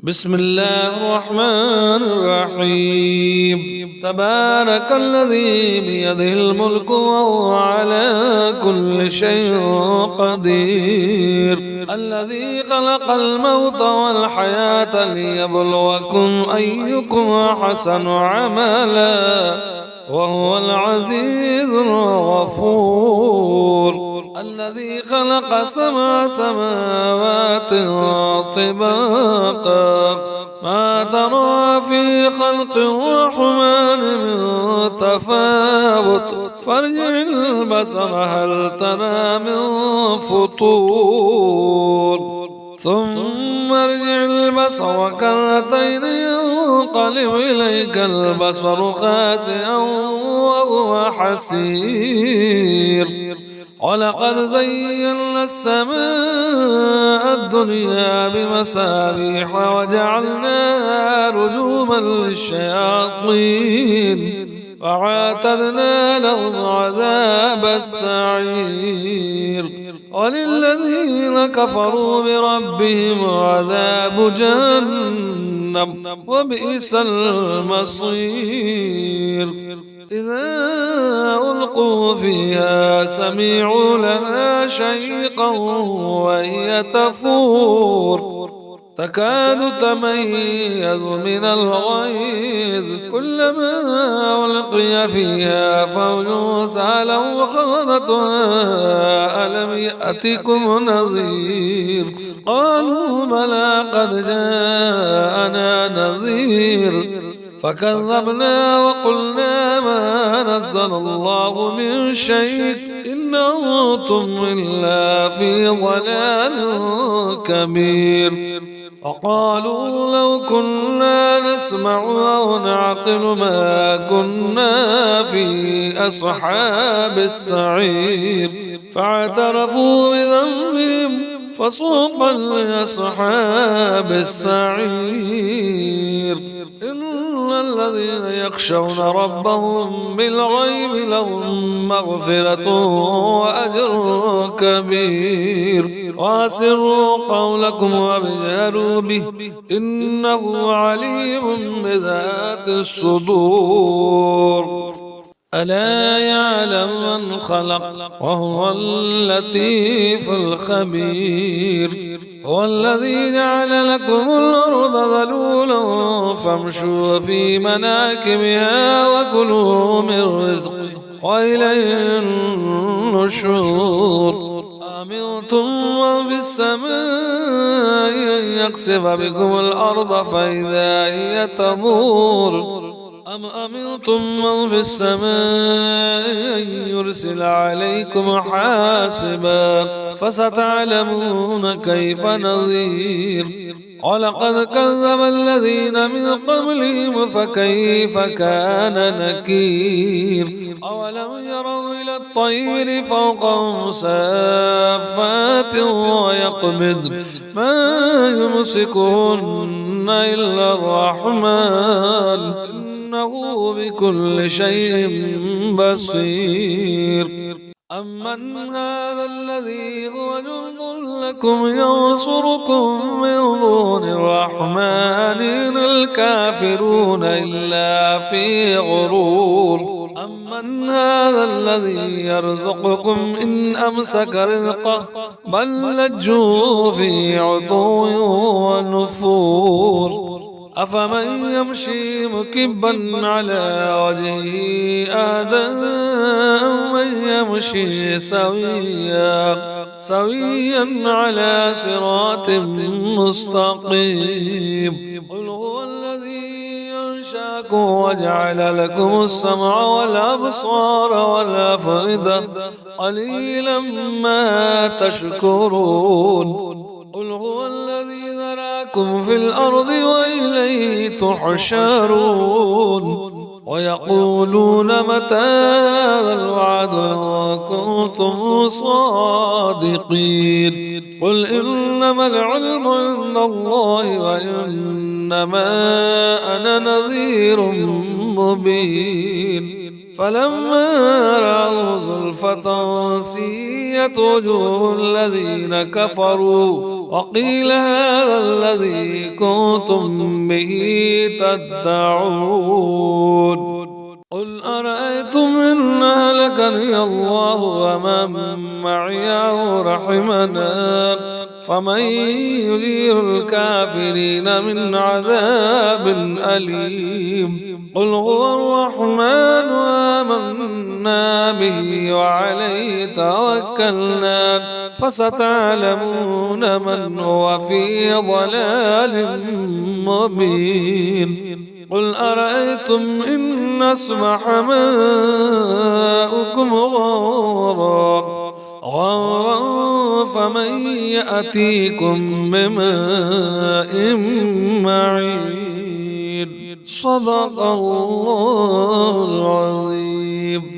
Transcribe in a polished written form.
بسم الله الرحمن الرحيم. تبارك الذي بيده الملك وهو على كل شيء قدير، الذي خلق الموت والحياة ليبلوكم أيكم أحسن عملا وهو العزيز الغفور، الذي خلق 7 سماوات طباقا ما ترى في خلق الرحمن من تفاوت فارجع البصر هل ترى من فطور ثم ارجع البصر كرتين ينقلب إليك البصر خاسئا وهو حسير. ولقد زينا السماء الدنيا بمصابيح وجعلناها رجوما للشياطين وأعتدنا لهم عذاب السعير. وللذين كفروا بربهم عذاب جهنم وبئس المصير. إذا ألقوا فيها سمعوا لها شهيقا وهي تفور تكاد تميز من الغيظ كلما ألقي فيها فوج سألوا خزنتها ألم يأتكم نذير قالوا بلى قد جاءنا نذير فكذبنا وقلنا ما نزل الله من شيء إن أنتم إلا في ضلال كبير. وقالوا لو كنا نسمع أو نعقل ما كنا في أصحاب السعير فاعترفوا بذنبهم فسوقا لأصحاب السعير. إن الذين يخشون ربهم بالغيب لهم مغفرة وأجر كبير. وأسروا قولكم وابجهروا به إنه عليم بذات الصدور. ألا يعلم من خلق وهو اللطيف الخبير. هو الذي جعل لكم الأرض ذلولا فامشوا في مناكبها وكلوا من رزقه وإليه النشور. أمنتم من في السماء أن يخسف بكم الأرض فإذا هي تمور أم أمنتم من في السماء أن يرسل عليكم حاسبا فستعلمون كيف نذير. ولقد كذب الذين من قبلهم فكيف كان نكير. أولم يروا إلى الطير فوقهم سافات ويقبض ما يمسكهن إلا الرحمن إنه بكل شيء بصير. أمن هذا الذي هو جند لكم ينصركم من دون الرحمن إن الكافرون إلا في غرور. أمن هذا الذي يرزقكم إن أمسك رزقه بل لجوا في عتو ونفور. أفمن يمشي مكبا على وجهه أهدى من يمشي سويا على صراط مستقيم. قل هو الذي أنشأكم وجعل لكم السمع والأبصار والأفئدة قليلا ما تشكرون. قل هو الذي ذراكم في الأرض وإليه تحشرون. ويقولون متى هذا الوعد إن كنتم صادقين. قل إنما العلم عند الله وإنما أنا نذير مبين. فلما رأوا زلفة سيئت وجوه الذين كفروا وقيل هذا الذي كنتم به تدعون قل أرأيتم إن هلكني الله ومن معي أو رحمنا فمن يجير الكافرين من عذاب أليم قل هو الرحمن آمنا به وعليه توكلنا فستعلمون من هو في ضلال مبين قل أرأيتم إن أصبح ماؤكم غورا فمن يأتيكم بماء معين صدق الله العظيم.